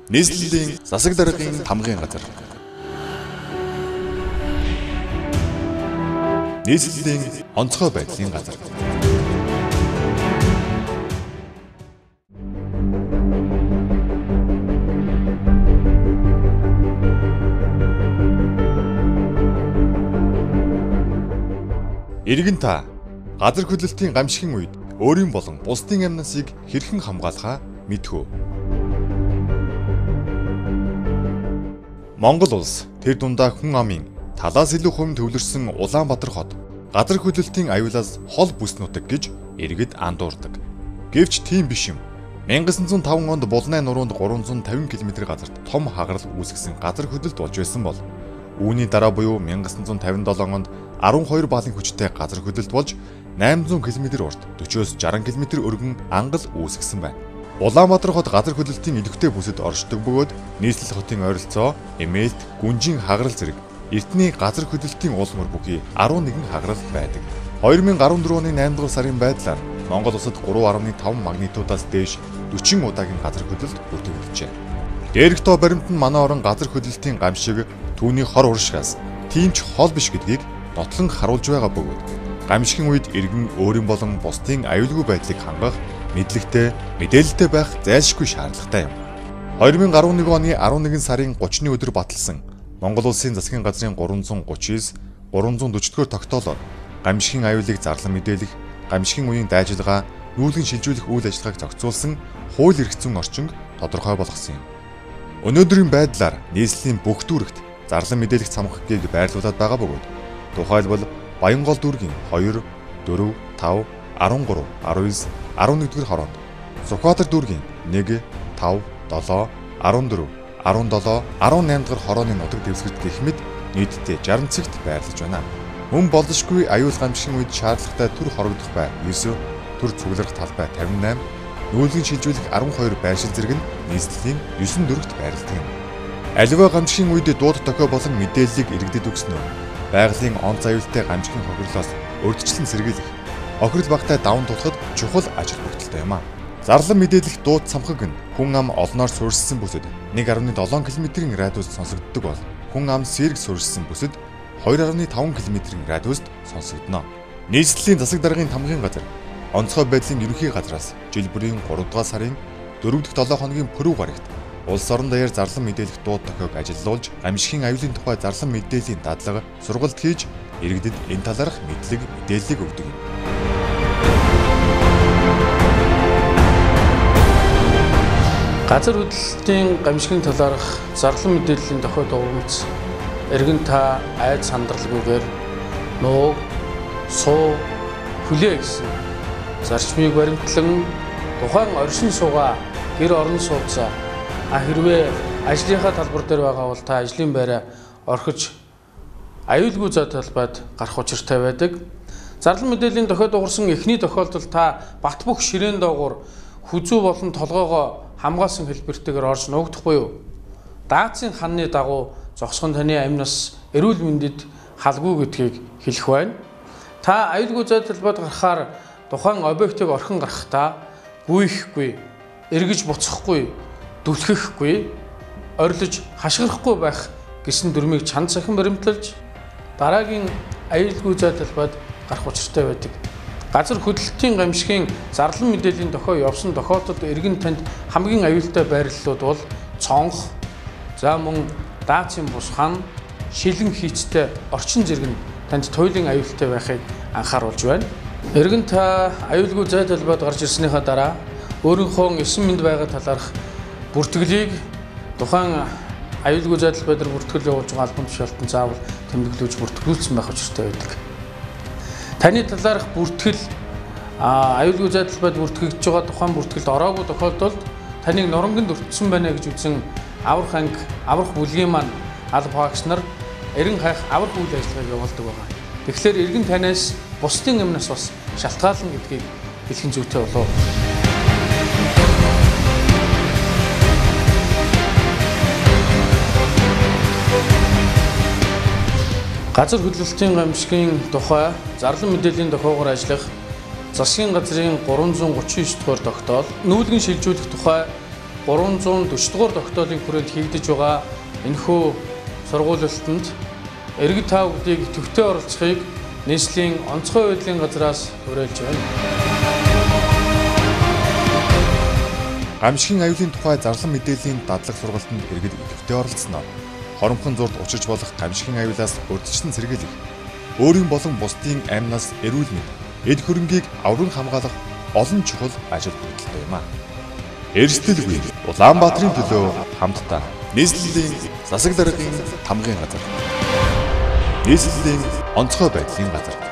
Нийслэлийн засаг даргын хамгын газар. Нийслэлийн онцгой байдлын газар. Иргэн та газар хөдлөлтийн гамшигын үед өөрийн болон бусдын амьнасыг хэрхэн хамгаалахаа мэдхүү. Монгол улс тэр дундаа хүн амын талаас илүү хувь төвлөрсөн Улаанбаатар хот газар хөдлөлтийн аюулаас хол бүс нутаг гэж иргэд андуурдаг. Гэвч тийм биш юм. 1905 онд Булнай нуруунд 350 км газарт том хагарал үүсгэсэн газар хөдлөлт болж байсан бол үүний дараа буюу 1957 онд 12 баалын хүчтэй газар хөдлөлт болж 800 км урт 40-60 км өргөн ангал үүсгэсэн байна. Улаанбаатар хот газар хөдлөлтийн идэвхтэй бүсэд оршдог бөгөөд нийслэл хотын ойролцоо, эмээлт, гүнжин хагарал зэрэг эртний газар хөдлөлтийн уул мөр бүхий 11 хагарал байдаг. 2014 оны 8 дугаар сарын байдлаар Монгол улсад 3.5 магнитудаас дээш 40 удаагийн газар хөдлөлт бүртгүүлжээ. Дээрх тоо баримт нь манай орон газар хөдлөлтийн гамшиг түүний хор уршигаас тийм ч хол биш гэдгийг нотлон харуулж байгаа бөгөөд гамшигын үед иргэн өөрийн болон бусдын аюулгүй байдлыг хангах мэдлэгтэй, мэдээлэлтэй байх зайлшгүй шаардлагатай юм. 2011 оны 11 сарын 30-ны өдөр баталсан Монгол улсын засгийн газрын 339-340-р тогтоолоор гамшигын аюулыг зарлан мэдээлэх, гамшигын үеийн дайжилгаа, нүүлгэн шилжүүлэх үйл ажиллагааг зохицуулсан хууль эрх зүйн орчин тодорхой болгосон юм. Өнөөдрийн байдлаар нийслэлийн бүх дүүрэгт зарлан мэдээлэх цамхгийг байрлуулад байгаа бөгөөд тухайлбал Баянгол дүүргийн 2, 4, 5, 13, 19, 11-р хороонд, Сүхбаатар дүүргийн 1, 5, 7, 14, 17, 18-р хорооны нутаг дэвсгэрт гэх мэт нийтдээ 60 цэгт байрлаж байна. Мөн болзошгүй аюул гамшигын үед шаардлагатай төр хорогдох бай 9, төр цугларах талбай 58, нүүлгэн шилжүүлэх 12 байршил зэрэг нь нийслэлийн 9 дүүрэгт байрладаг юм. Аливаа гамшигын үед дууд тохио болон мэдээллийг иргэдэд өгснөөр байгалийн онц аюултай гамшигын хохирлоос урьдчилан сэргийлэх, хохирол багтай даван тулахад чухал ач холбогдолтой юм а. Зарлан мэдээлэх дууд цамхаг нь хүн ам олноор суурьшсан бүсэд 1.7 км-ийн радиуст сонсогддог бол хүн ам сэрэг суурьшсан бүсэд 2.5 км-ийн радиуст сонсогдно. Нийслэлийн засаг даргын хамгын газар онцгой байдлын ерөнхий газраас жил бүрийн 3 дугаар сарын 4-р 7 хоногийн пүрэв гарагт улс орон даяар зарлан мэдээлэх дууд тохиог ажиллуулж гамшигын аюулын тухай зарлан мэдээллийн дадлага сургалт хийж иргэдэд энэ талаарх мэдээллийг өгдөг юм. Газар хөдлөлтийн гамшигын талаарх зарлан мэдээллийн тохио дугуйц иргэн та айд сандралгүйгээр нууг, суу, хүлээ гэсэн зарчмыг баримтлан тухайн оршин суугаа гэр орон сууцаа хэрвээ ажлынхаа талбар дээр байгаа бол та ажлын байраа орхиж аюулгүй зай талбайд гарах учиртай байдаг. Зарлан мэдээллийн тохио дуурсан эхний тохиолдолд та бат бөх ширээн доогуур хүзүү болон толгоогоо хамгаалсан хэлбэртэйгээр орж нуугдах буюу даацын ханны дагуу зогсгон таны амьнас эрүүл мэндэд халгүй гэдгийг хэлэх байна. Та аюулгүй зай талбайд гарахаар тухайн объектыг орхин гарахдаа гүйхгүй, эргэж буцахгүй, дүлхэхгүй, орилж хашгирахгүй байх гэсэн дүрмийг чанд цахин баримтлалж дараагийн аюулгүй зай талбайд гарах учиртай байдаг. Газар хөдлөлтийн гамшигын зарлан мэдээллийн тохио явсан тохиолдолд иргэн танд хамгийн аюултай байрлалууд бол цонх, за мөн даацын бус хан, шилэн хийцтэй орчин зэрэг нь танд туйлын аюултай байхыг анхааруулж байна. Иргэн та аюулгүй зай талбайд гарч ирснийхаа дараа өөрийнхөө эсэн мэнд байгаа талаарх бүртгэлийг тухайн аюулгүй зай талбай дээр бүртгэл явуулж байгаа албан тушаалтан заавал тэмдэглэж бүртгүүлсэн байх учиртай байдаг. Таны талаарх бүртгэл аюулгүй зай талбайд бүртгэгдэж байгаа тухайн бүртгэлд ороогүй тохиолдолд таныг норонгонд өртсөн байна гэж үзэн аврах анги, аврах бүлгийн маань алба хаагч нар эрен хайх аврах үйл ажиллагааг явуулдаг байгаа. Тэгэхээр иргэн танаас бусдын өмнөөс бас шалтгаална гэдгийг хэлхэн зүйтэй болов. Газар хөдлөлтийн гамшигын тухай зарлан мэдээллийн тохиогоор ажиллах засгийн газрын 339 дугаар тогтоол нүүлгэн шилжүүлэх тухай 340 дугаар тогтоолын хүрээнд хийгдэж байгаа энэхүү сургуулилтанд иргэд та бүдийг төвтэй оролцохыг нийслэлийн онцгой байдлын газраас уриалж байна. Гамшигын аюулын тухай зарлан мэдээллийн дадлаг сургалтанд иргэд төвтэй оролцсноор хоромхон зурд учирч болох гамшигын аюулаас урьдчилан сэргийлэх, өөрийн болон бусдын амнаас эрүүл мэнд, эд хөрөнгийг авран хамгаалах олон чухал ажил бүтэлтэй юм а. Эрсдэлгүй Улаанбаатарын төлөө хамтдаа нийслэлийн засаг даргын хамгын газар, нийслэлийн онцгой байдлын газар.